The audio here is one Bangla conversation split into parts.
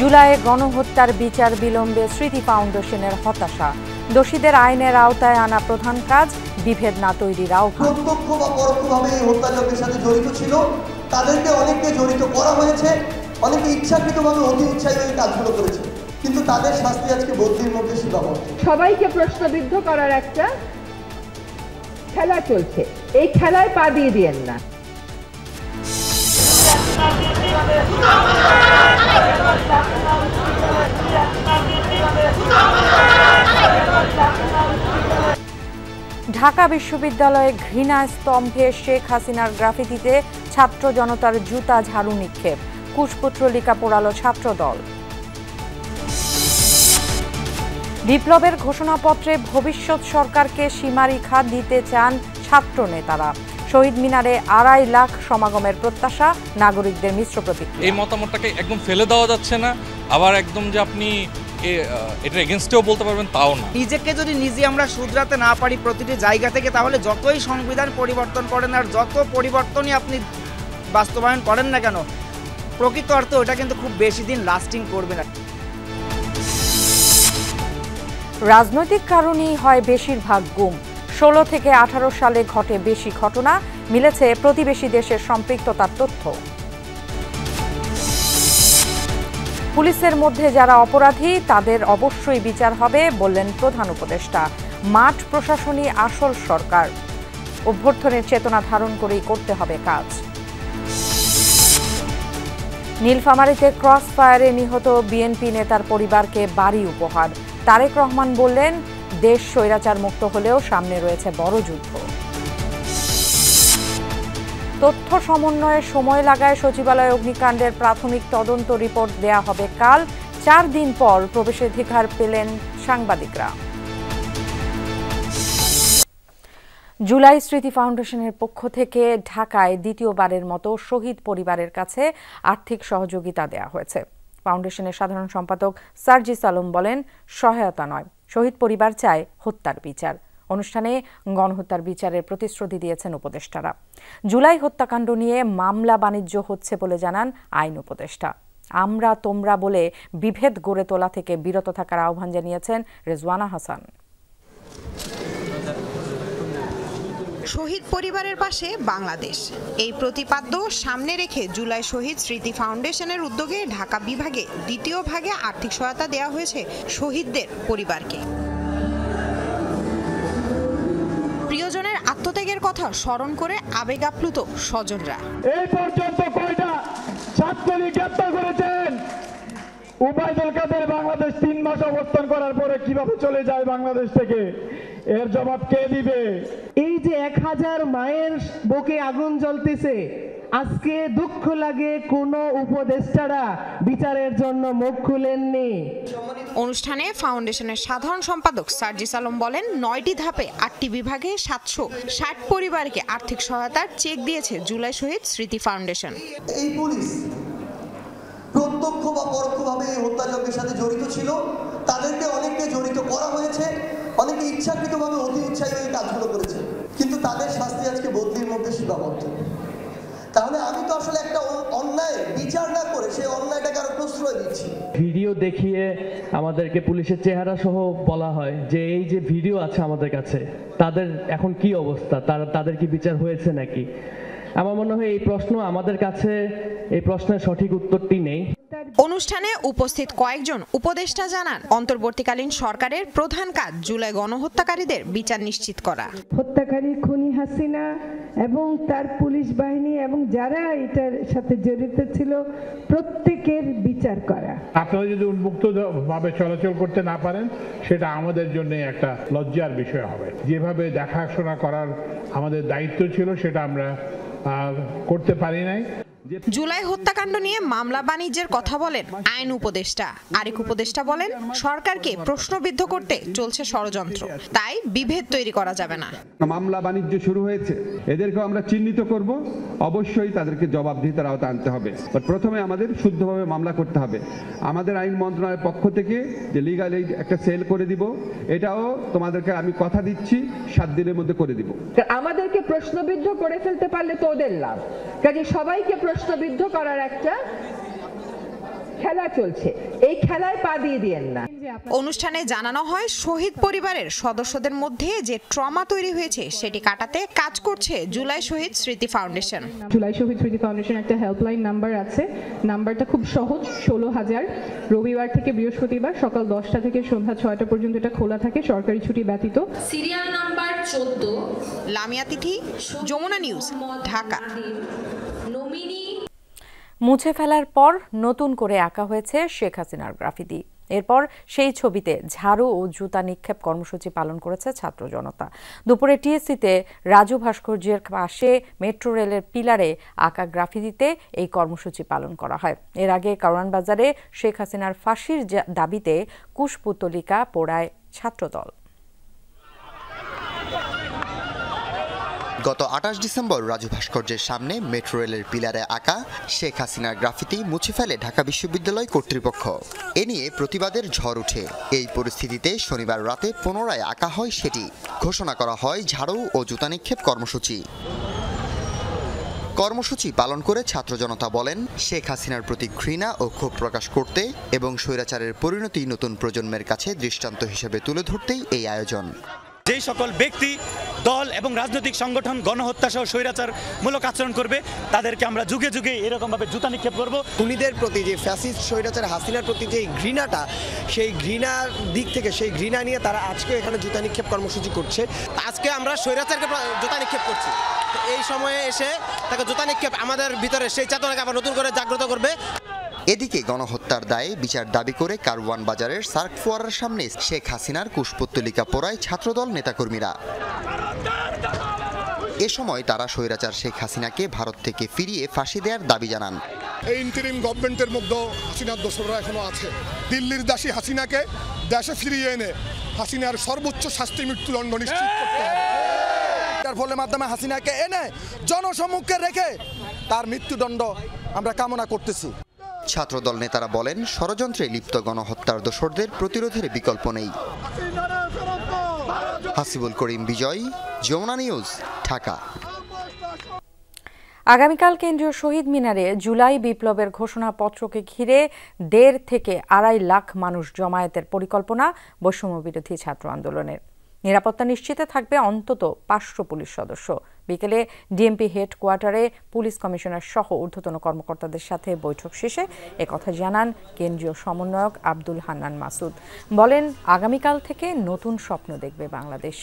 জুলাইয়ে গণহত্যার বিচার বিলম্বে স্মৃতি ফাউন্ডেশনের হতাশা। দোষীদের আইনের আওতায় আনা প্রধান কাজ, বিভেদ না তৈরির আহ্বান। প্রত্যক্ষ বা পরোক্ষভাবে এই হত্যাযজ্ঞের সাথে জড়িত ছিল, তাদেরকে অনেককে জড়িত করা হয়েছে, অনেকে ইচ্ছাকৃতভাবে অতি উৎসাহী এই কাজগুলো করেছে, কিন্তু তাদের শাস্তি আজকে বদলির মধ্যে সীমাবদ্ধ। সবাইকে প্রশ্নবিদ্ধ করার একটা খেলা চলছে, এই খেলায় পা দিয়ে দিয়েন না। ঢাকা বিশ্ববিদ্যালয়ে ঘৃণা স্তম্ভে শেখ হাসিনার গ্রাফিতিতে ছাত্র জনতার জুতা ঝাড়ু নিক্ষেপ, কুশপুত্তলিকা পোড়ালো ছাত্রদল। বিপ্লবের ঘোষণাপত্রে ভবিষ্যৎ সরকারকে সীমারেখা দিতে চান ছাত্র নেতারা। শহীদ মিনারে 2.5 লাখ সমাগমের প্রত্যাশা, নাগরিকদের মিশ্র প্রতিক্রিয়া। এই মতামতটাকে একদম ফেলে দেওয়া যাচ্ছে না, আবার একদম যে আপনি এটা এগেইনস্টেও বলতে পারবেন তাও না। নিজেকে যদি নিজে আমরা শুধরাতে না পারি প্রতিটি জায়গা থেকে, তাহলে যতই সংবিধান পরিবর্তন করেন আর যত পরিবর্তনই আপনি বাস্তবায়ন করেন না কেন, প্রকৃত অর্থে ওটা কিন্তু খুব বেশি দিন লাস্টিং করবে না। রাজনৈতিক কারণেই হয় বেশিরভাগ গুম। 16 থেকে 18 সালে ঘটে বেশি ঘটনা, মিলেছে প্রতিবেশী দেশের সম্পৃক্ততার তথ্য। পুলিশের মধ্যে যারা অপরাধী তাদের অবশ্যই বিচার হবে, বললেন প্রধান উপদেষ্টা। মাঠ প্রশাসনই আসল সরকার, অভ্যর্থনের চেতনা ধারণ করেই করতে হবে কাজ। নীলফামারীতে ক্রস ফায়ারে নিহত বিএনপি নেতার পরিবারকে বাড়ি উপহার। তারেক রহমান বললেন, দেশ স্বৈরাচার মুক্ত হলেও সামনে রয়েছে বড় যুদ্ধ। তথ্য সমন্বয়ে সময় লাগায় সচিবালয় অগ্নিকাণ্ডের প্রাথমিক তদন্ত রিপোর্ট দেয়া হবে কাল। 4 দিন পর প্রবেশাধিকার পেলেন সাংবাদিকরা। জুলাই স্মৃতি ফাউন্ডেশনের পক্ষ থেকে ঢাকায় দ্বিতীয়বারের মতো শহীদ পরিবারের কাছে আর্থিক সহযোগিতা দেয়া হয়েছে। ফাউন্ডেশনের সাধারণ সম্পাদক সার্জিস আলম বলেন, সহায়তা নয়, শহীদ পরিবার চায় হত্যার বিচার। অনুষ্ঠানে গণহত্যার বিচারের প্রতিশ্রুতি দিয়েছেন উপদেষ্টারা। জুলাই হত্যাকাণ্ড নিয়ে মামলা বাণিজ্য হচ্ছে বলে জানান আইন উপদেষ্টা। আমরা তোমরা বলে বিভেদ গড়ে তোলা থেকে বিরত থাকার আহ্বান জানিয়েছেন রেজওয়ানা হাসান। শহীদ পরিবারের পাশে বাংলাদেশ, এই প্রতিপাদ্য সামনে রেখে জুলাই শহীদ স্মৃতি ফাউন্ডেশনের উদ্যোগে ঢাকা বিভাগে দ্বিতীয় ভাগে আর্থিক সহায়তা দেওয়া হয়েছে শহীদদের পরিবারকে। প্রিয়জনের আত্মত্যাগের কথা স্মরণ করে আবেগ আপ্লুত স্বজনরা। এই পর্যন্ত কয়টা ছাত্রলীগ গ্রেপ্তার করেছেন? উবাইদুল কাদের বাংলাদেশ 3 মাস অবস্থান করার পরে কিভাবে চলে যায় বাংলাদেশ থেকে, এর জবাব কে দিবে? এই যে 1000 মায়ের বুকে আগুন জ্বলতেছে, আজকে দুঃখ লাগে কোনো উপদেষ্টারা বিচারের জন্য মুখ খুলেননি। অনুষ্ঠানে ফাউন্ডেশনের সাধারণ সম্পাদক সার্জিস আলম বলেন, 9টি ধাপে 8টি বিভাগে 760 পরিবারকে আর্থিক সহায়তার চেক দিয়েছে জুলাই শহীদ স্মৃতি ফাউন্ডেশন। এই পুলিশ প্রত্যক্ষ বা পরোক্ষভাবে এই হত্যাযজ্ঞের সাথে জড়িত ছিল, তাদেরকে অনেককে জড়িত করা হয়েছে, অনেকে ইচ্ছাকৃতভাবে অতি উৎসাহী এই কাজগুলো করেছে, কিন্তু তাদের শাস্তি আজকে বদলির মধ্যে সীমাবদ্ধ। তাহলে আমি তো আসলে একটা অন্যায় বিচার না করে সেই অন্যায়টাকে আরো প্রশ্রয় দিচ্ছি। ভিডিও দেখিয়ে আমাদেরকে পুলিশের চেহারা সহ বলা হয় যে এই যে ভিডিও আছে আমাদের কাছে, তাদের এখন কি অবস্থা, তাদের কি বিচার হয়েছে নাকি? আমার মনে হয় এই প্রশ্ন আমাদের কাছে, এই প্রশ্নের সঠিক উত্তরটি নেই। অনুষ্ঠানে উপস্থিত কয়েকজন উপদেষ্টা জানান, অন্তর্বর্তীকালীন সরকারের প্রধান কাজ জুলাই গণহত্যাকারীদের বিচার নিশ্চিত করা। হত্যাকারী খুনি হাসিনা এবং তার পুলিশ বাহিনী এবং যারা এটার সাথে জড়িত ছিল প্রত্যেকের বিচার করা। আপনারা যদি উন্মুক্তভাবে চলাচল করতে না পারেন, সেটা আমাদের জন্য একটা লজ্জার বিষয় হবে। যেভাবে দেখাশোনা করার আমাদের দায়িত্ব ছিল, সেটা আমরা করতে পারি নাই। জুলাই হত্যাকাণ্ড নিয়ে মামলা বাণিজ্যের কথা বলেন আইন উপদেষ্টা। আরেক উপদেষ্টা বলেন, সরকারকে প্রশ্নবিদ্ধ করতে চলছে ষড়যন্ত্র, তাই বিভেদ তৈরি করা যাবে না। মামলা বাণিজ্য শুরু হয়েছে, এদেরকে আমরা চিহ্নিত করব, অবশ্যই তাদেরকে জবাবদিহিতার আওতায় আনতে হবে। প্রথমে আমাদের শুদ্ধভাবে মামলা করতে হবে। আমাদের আইন মন্ত্রণালয়ের পক্ষ থেকে যে লিগাল এইড একটা সেল করে দিব, এটাও তোমাদেরকে আমি কথা দিচ্ছি 7 দিনের মধ্যে করে দিব। আমাদেরকে প্রশ্নবিদ্ধ করে ফেলতে পারলে তো ওদের লাভ, কাজে সবাইকে প্রশ্নবিদ্ধ করার একটা খেলা চলছে, এই খেলায় পা দিয়ে দিয়েন না। অনুষ্ঠানে জানানো হয় শহীদ পরিবারের সদস্যদের মধ্যে যে ট্রমা তৈরি হয়েছে সেটি কাটাতে কাজ করছে জুলাই শহীদ স্মৃতি ফাউন্ডেশন। জুলাই শহীদ স্মৃতি ফাউন্ডেশন একটা হেল্পলাইন নাম্বার আছে, নাম্বারটা খুব সহজ, 16,000। রবিবার থেকে বৃহস্পতিবার সকাল 10টা থেকে সন্ধ্যা 6টা পর্যন্ত এটা খোলা থাকে, সরকারি ছুটি ব্যতীত। Serial number 14। লামিয়া তিথি, যমুনা নিউজ, ঢাকা। মুছে ফেলার পর নতুন করে আঁকা হয়েছে শেখ হাসিনার গ্রাফিতি। এরপর সেই ছবিতে ঝাড়ু ও জুতা নিক্ষেপ কর্মসূচি পালন করেছে ছাত্র জনতা। দুপুরে টিএসসিতে রাজু ভাস্কর্যের পাশে মেট্রো রেলের পিলারে আঁকা গ্রাফিতিতে এই কর্মসূচি পালন করা হয়। এর আগে কারওয়ান বাজারে শেখ হাসিনার ফাঁসির দাবিতে কুশপুতলিকা পোড়ায় ছাত্রদল। গত 28 ডিসেম্বর রাজু ভাস্কর্যের সামনে মেট্রো রেলের পিলারে আঁকা শেখ হাসিনার গ্রাফিতি মুছে ফেলে ঢাকা বিশ্ববিদ্যালয় কর্তৃপক্ষ। এ নিয়ে প্রতিবাদের ঝড় ওঠে। এই পরিস্থিতিতে শনিবার রাতে পুনরায় আঁকা হয় সেটি। ঘোষণা করা হয় ঝাড়ু ও জুতা নিক্ষেপ কর্মসূচি। কর্মসূচি পালন করে ছাত্র জনতা বলেন, শেখ হাসিনার প্রতি ঘৃণা ও ক্ষোভ প্রকাশ করতে এবং স্বৈরাচারের পরিণতি নতুন প্রজন্মের কাছে দৃষ্টান্ত হিসেবে তুলে ধরতেই এই আয়োজন। যেই সকল ব্যক্তি, দল এবং রাজনৈতিক সংগঠন গণহত্যা সহ স্বৈরাচারমূলক আচরণ করবে তাদেরকে আমরা যুগে যুগে এরকমভাবে জুতা নিক্ষেপ করব। খুনিদের প্রতি যে ফ্যাসিস্ট স্বৈরাচার হাসিনার প্রতি যে ঘৃণাটা, সেই ঘৃণার দিক থেকে সেই ঘৃণা নিয়ে তারা আজকে এখানে জুতা নিক্ষেপ কর্মসূচি করছে। আজকে আমরা স্বৈরাচারকে জুতা নিক্ষেপ করছি। এই সময়ে এসে তাকে জুতা নিক্ষেপ আমাদের ভিতরে সেই চেতনাকে আবার নতুন করে জাগ্রত করবে। এদিকে গণহত্যার দায়ে বিচার দাবি করে কারওয়ান বাজারের সার্ক ফোয়ারার সামনে শেখ হাসিনার কুশপুত্তলিকা পোড়ায় ছাত্রদল নেতাকর্মীরা। এ সময় তারা স্বৈরাচার শেখ হাসিনাকে ভারত থেকে ফিরিয়ে ফাঁসি দেওয়ার দাবি জানান। এই ইন্টারিম গভর্নমেন্টের মধ্যে হাসিনার দোসররা এখনো আছে। দিল্লির দাসী হাসিনাকে দেশে ফিরিয়ে এনে হাসিনার সর্বোচ্চ শাস্তি মৃত্যুদণ্ড নিশ্চিত করতে হবে। তার ফলে মাধ্যমে হাসিনাকে এনে জনসম্মুখে রেখে তার মৃত্যুদণ্ড আমরা কামনা করতেছি। ছাত্রদল নেতারা বলেন, ষড়যন্ত্রে লিপ্ত গণহত্যার দোসরদের প্রতিরোধের বিকল্প নেই। হাসিবুল করিম বিজয়, যমুনা নিউজ, ঢাকা। আগামীকাল কেন্দ্রীয় শহীদ মিনারে জুলাই বিপ্লবের ঘোষণাপত্রকে ঘিরে 1.5 থেকে 2.5 লাখ মানুষ জমায়েতের পরিকল্পনা বৈষম্য বিরোধী ছাত্র আন্দোলনের। নিরাপত্তা নিশ্চিতে থাকবে অন্তত 500 পুলিশ সদস্য। বিকেলে ডিএমপি হেডকোয়ার্টারে পুলিশ কমিশনার সহ ঊর্ধ্বতন কর্মকর্তাদের সাথে বৈঠক শেষে একথা জানান কেন্দ্রীয় সমন্বয়ক আব্দুল হান্নান মাসুদ। বলেন, আগামীকাল থেকে নতুন স্বপ্ন দেখবে বাংলাদেশ।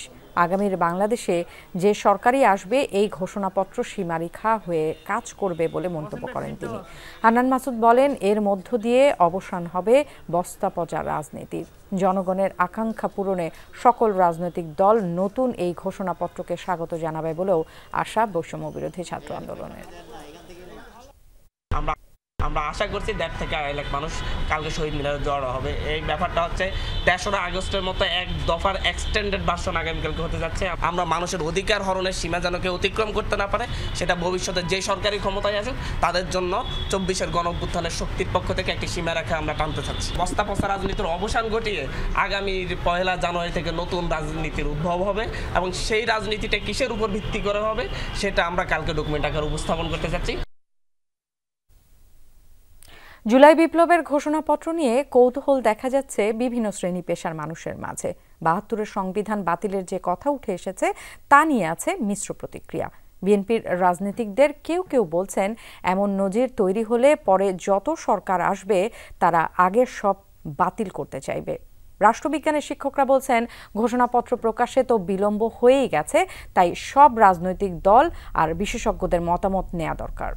আগামীর বাংলাদেশে যে সরকারই আসবে এই ঘোষণাপত্র সীমারেখা হয়ে কাজ করবে বলে মন্তব্য করেন তিনি। হান্নান মাসুদ বলেন, এর মধ্য দিয়ে অবসান হবে বস্তাপচা রাজনীতির। জনগণের আকাঙ্ক্ষা পূরণে সকল রাজনৈতিক দল নতুন এই ঘোষণাপত্রকে স্বাগত জানাবে বলেও আশা বৈষম্য বিরোধী ছাত্র আন্দোলনের। আমরা আশা করছি 1.5 থেকে 2.5 লাখ মানুষ কালকে শহীদ মিনারে জড়ো হবে। এই ব্যাপারটা হচ্ছে 3রা আগস্টের মতো এক দফার এক্সটেন্ডেড ভার্সন আগামীকালকে হতে যাচ্ছে। আমরা মানুষের অধিকার হরণের সীমা যেন কেউ অতিক্রম করতে না পারে, সেটা ভবিষ্যতে যে সরকারি ক্ষমতায় আসুক তাদের জন্য 24-এর গণঅভ্যুত্থানের শক্তির পক্ষ থেকে একটি সীমারেখা আমরা টানতে চাচ্ছি। বস্তাপচা রাজনীতির অবসান ঘটিয়ে আগামীর 1 জানুয়ারি থেকে নতুন রাজনীতির উদ্ভব হবে এবং সেই রাজনীতিটা কিসের উপর ভিত্তি করে হবে সেটা আমরা কালকে ডকুমেন্ট আকারে উপস্থাপন করতে চাচ্ছি। জুলাই বিপ্লবের ঘোষণাপত্র নিয়ে কৌতূহল দেখা যাচ্ছে বিভিন্ন শ্রেণী পেশার মানুষের মাঝে। 72-এর সংবিধান বাতিলের যে কথা উঠে এসেছে তা নিয়ে আছে মিশ্র প্রতিক্রিয়া। বিএনপির রাজনীতিকদের কেউ কেউ বলছেন, এমন নজির তৈরি হলে পরে যত সরকার আসবে তারা আগের সব বাতিল করতে চাইবে। রাষ্ট্রবিজ্ঞানের শিক্ষকরা বলছেন, ঘোষণাপত্র প্রকাশে তো বিলম্ব হয়েই গেছে, তাই সব রাজনৈতিক দল আর বিশেষজ্ঞদের মতামত নেওয়া দরকার।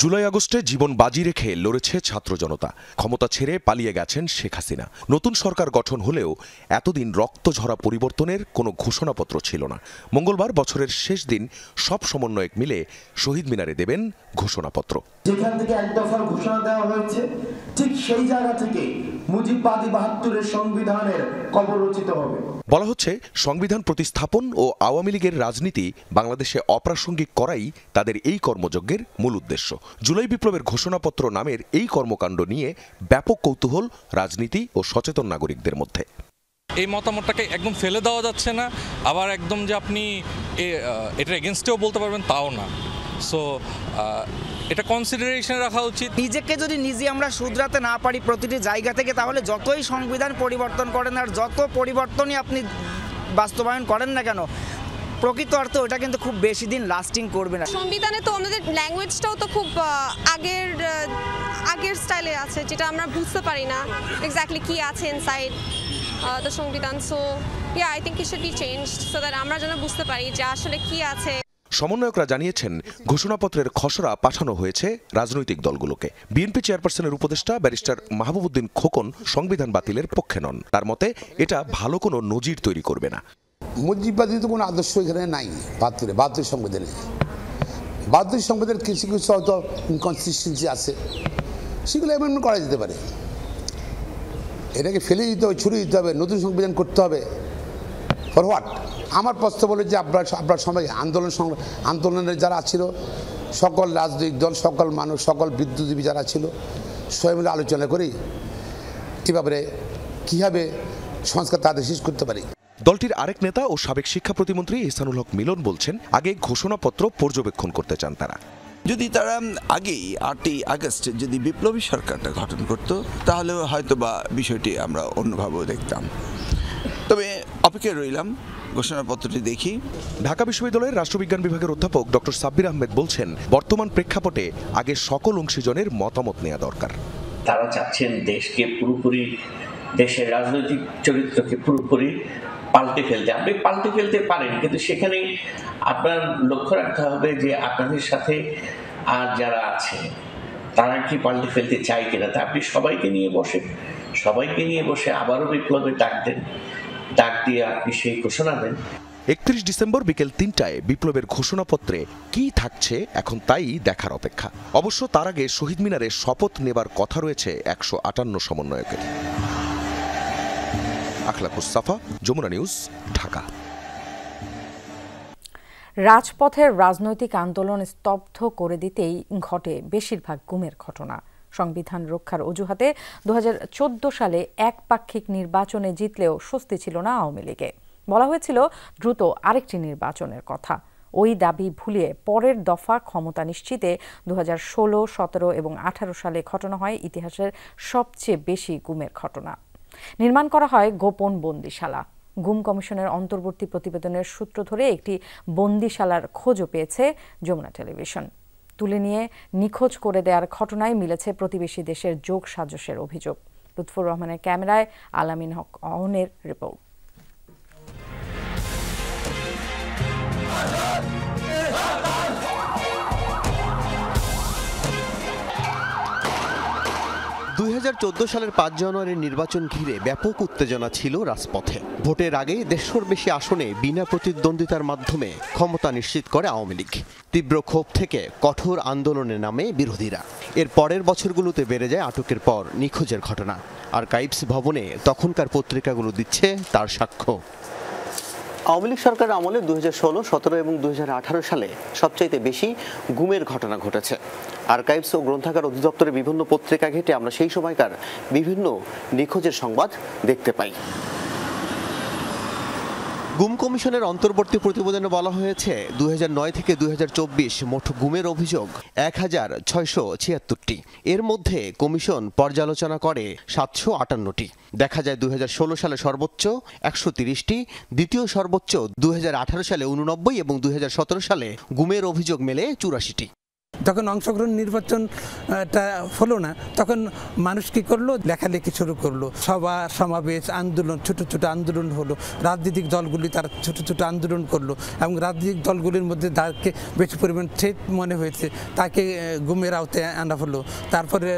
জুলাই আগস্টে জীবন বাজি রেখে লড়েছে ছাত্র জনতা। ক্ষমতা ছেড়ে পালিয়ে গেছেন শেখ হাসিনা। নতুন সরকার গঠন হলেও এতদিন রক্তঝরা পরিবর্তনের কোনো ঘোষণাপত্র ছিল না। মঙ্গলবার বছরের শেষ দিন সব সমন্বয়ক মিলে শহীদ মিনারে দেবেন ঘোষণাপত্র। যেখান থেকে এক দফার ঘোষণা দেওয়া হয়েছে, ঠিক সেই জায়গা থেকে মুজিববাদী 72-এর সংবিধানের কবর রচিত হবে। বলা হচ্ছে, সংবিধান প্রতিস্থাপন ও আওয়ামী লীগের রাজনীতি বাংলাদেশে অপ্রাসঙ্গিক করাই তাদের এই কর্মযজ্ঞের মূল উদ্দেশ্য। জুলাই বিপ্লবের ঘোষণাপত্র নামের এই কর্মকাণ্ড নিয়ে ব্যাপক কৌতূহল রাজনীতি ও সচেতন নাগরিকদের মধ্যে। এই মতামতটাকে একদম ফেলে দেওয়া যাচ্ছে না, আবার একদম যে আপনি এটার এগেনস্টেও বলতে পারবেন তাও না। সো এটা কনসিডারেশন রাখা উচিত। নিজেকে যদি নিজে আমরা শুধরাতে না পারি প্রতিটি জায়গা থেকে, তাহলে যতই সংবিধান পরিবর্তন করেন আর যত পরিবর্তনই আপনি বাস্তবায়ন করেন না কেন, প্রকৃত অর্থে ওটা কিন্তু খুব বেশি দিন লাস্টিং করবে না। সংবিধানে তো আমাদের ল্যাঙ্গুয়েজটাও তো খুব আগের স্টাইলে আছে, যেটা আমরা বুঝতে পারি না এক্স্যাক্টলি কি আছে ইনসাইড দ্য সংবিধান। So yeah, I think it should be changed so that আমরা যেন বুঝতে পারি যে আসলে কি আছে। সমন্বয়করা জানিয়েছেন ঘোষণাপত্রের খসড়া পাঠানো হয়েছে রাজনৈতিক দলগুলোকে। বিএনপি চেয়ারপারসনের উপদেষ্টা ব্যারিস্টার মাহবুবউদ্দিন খোকন সংবিধান বাতিলের পক্ষে নন। তার মতে এটা ভালো কোনো নজির তৈরি করবে না। মুজিববাদী তো কোনো আদর্শ এখানে নাই। বাহাত্তর সংবিধানে সংবিধানের কিছু কিছু হয়তো ইনকনসিস্টেন্সি আছে, সেগুলো অ্যামেন্ডমেন্ট করা যেতে পারে। এটাকে ফেলে দিতে হবে, ছুড়ে দিতে হবে, নতুন সংবিধান করতে হবে। For what? আমার প্রস্তাব বলে যে আপনার সময় আন্দোলনের যারা ছিল, সকল রাজনৈতিক দল, সকল মানুষ, সকল বিদ্যুৎজীবী যারা ছিল, সবাই মিলে আলোচনা করি এ ব্যাপারে কীভাবে সংস্কার তাদের শেষ করতে পারি। দলটির আরেক নেতা ও সাবেক শিক্ষা প্রতিমন্ত্রী ইহসানুল হক মিলন বলছেন, আগে ঘোষণাপত্র পর্যবেক্ষণ করতে চান তারা। যদি তারা আগেই 8ই আগস্ট যদি বিপ্লবী সরকারটা গঠন করত, তাহলে হয়তো বা বিষয়টি আমরা অন্যভাবেও দেখতাম। তবে অপেক্ষায় রইলাম, ঘোষণাপত্রটি দেখি। ঢাকা বিশ্ববিদ্যালয়ের রাষ্ট্রবিজ্ঞান বিভাগের অধ্যাপক ডক্টর সাব্বির আহমেদ বলছেন, বর্তমান প্রেক্ষাপটে আগে সকল অংশীজনের মতামত নেওয়া দরকার। তারা চাচ্ছেন দেশকে পুরোপুরি, দেশের রাজনৈতিক চরিত্রকে পুরোপুরি পাল্টে ফেলতে। আপনি পাল্টে ফেলতে পারেন, কিন্তু সেখানে আপনার লক্ষ্য রাখতে হবে যে আপনাদের সাথে আর যারা আছে তারা কি পাল্টে ফেলতে চায় কিনা। তা আপনি সবাইকে নিয়ে বসে আবারও বিপ্লবের ডাক দিয়ে আপনি সেই ঘোষণা দেন। 31 ডিসেম্বর বিকেল 3টায় বিপ্লবের ঘোষণাপত্রে কি থাকছে এখন তাই দেখার অপেক্ষা। অবশ্য তার আগে শহীদ মিনারে শপথ নেবার কথা রয়েছে 158 সমন্বয়কের। আখলাকুস সাফা, যমুনা নিউজ, ঢাকা। রাজপথের রাজনৈতিক আন্দোলন স্তব্ধ করে দিতেই ঘটে বেশিরভাগ গুমের ঘটনা। সংবিধান রক্ষার অজুহাতে 2014 সালে একপাক্ষিক নির্বাচনে জিতলেও স্বস্তি ছিল না আওয়ামী লীগে। বলা হয়েছিল দ্রুত আরেকটি নির্বাচনের কথা। ওই দাবি ভুলিয়ে পরের দফা ক্ষমতা নিশ্চিতে 2016, 17 এবং 18 সালে ঘটনা হয় ইতিহাসের সবচেয়ে বেশি গুমের ঘটনা। নির্মাণ করা হয় গোপন বন্দিশালা। গুম কমিশনের অন্তর্বর্তী প্রতিবেদনের সূত্র ধরে একটি বন্দিশালার খোঁজও পেয়েছে যমুনা টেলিভিশন। তুলে নিয়ে নিখোঁজ করে দেওয়ার ঘটনায় মিলেছে প্রতিবেশী দেশের যোগ সাজসের অভিযোগ। লুৎফুর রহমানের ক্যামেরায় আলামিন হক অহনের রিপোর্ট। সালের 5 জানুয়ারির নির্বাচন ঘিরে ব্যাপক উত্তেজনা ছিল রাজপথে। ভোটের আগে 150-র বেশি আসনে বিনা প্রতিদ্বন্দ্বিতার মাধ্যমে ক্ষমতা নিশ্চিত করে আওয়ামী লীগ। তীব্র ক্ষোভ থেকে কঠোর আন্দোলনে নামে বিরোধীরা। এর পরের বছরগুলোতে বেড়ে যায় আটকের পর নিখোঁজের ঘটনা। আর্কাইভস ভবনে তখনকার পত্রিকাগুলো দিচ্ছে তার সাক্ষ্য। আওয়ামী লীগ সরকারের আমলে 2016, 17 এবং 2018 সালে সবচাইতে বেশি গুমের ঘটনা ঘটেছে। আর্কাইভস ও গ্রন্থাগার অধিদপ্তরের বিভিন্ন পত্রিকা ঘেঁটে আমরা সেই সময়কার বিভিন্ন নিখোঁজের সংবাদ দেখতে পাই। গুম কমিশনের অন্তর্বর্তী প্রতিবেদনে বলা হয়েছে 2009 থেকে 2024 মোট গুমের অভিযোগ 1676টি। এর মধ্যে কমিশন পর্যালোচনা করে 758টি। দেখা যায় 2016 সালে সর্বোচ্চ 130টি, দ্বিতীয় সর্বোচ্চ 2018 সালে 89 এবং 2017 সালে গুমের অভিযোগ মেলে 84টি। যখন অংশগ্রহণ নির্বাচনটা হলো না, তখন মানুষ কি করলো, লেখালেখি শুরু করলো, সভা সমাবেশ, আন্দোলন, ছোট ছোট আন্দোলন হলো। রাজনৈতিক দলগুলি তারা ছোট ছোট আন্দোলন করলো এবং রাজনৈতিক দলগুলির মধ্যে যাকে বেশি পরিমাণ থ্রেট মনে হয়েছে তাকে গুমের আওতায় আনা হলো। তারপরে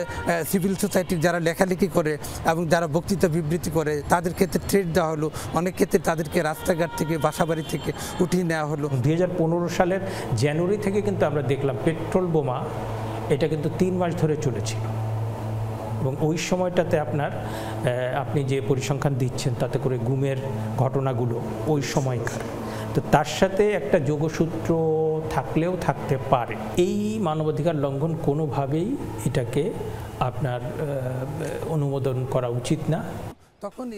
সিভিল সোসাইটির যারা লেখালেখি করে এবং যারা বক্তৃতা বিবৃতি করে তাদের ক্ষেত্রে থ্রেট দেওয়া হলো। অনেক ক্ষেত্রে তাদেরকে রাস্তাঘাট থেকে, বাসাবাড়ি থেকে উঠিয়ে নেওয়া হলো। 2015 সালের জানুয়ারি থেকে কিন্তু আমরা দেখলাম পেট্রোল বোমা এটা কিন্তু 3 মাস ধরে চলেছিল এবং ওই সময়টাতে আপনি যে পরিসংখ্যান দিচ্ছেন তাতে করে গুমের ঘটনাগুলো ওই সময়কার, তো তার সাথে একটা যোগসূত্র থাকলেও থাকতে পারে। এই মানবাধিকার লঙ্ঘন কোনোভাবেই এটাকে অনুমোদন করা উচিত না।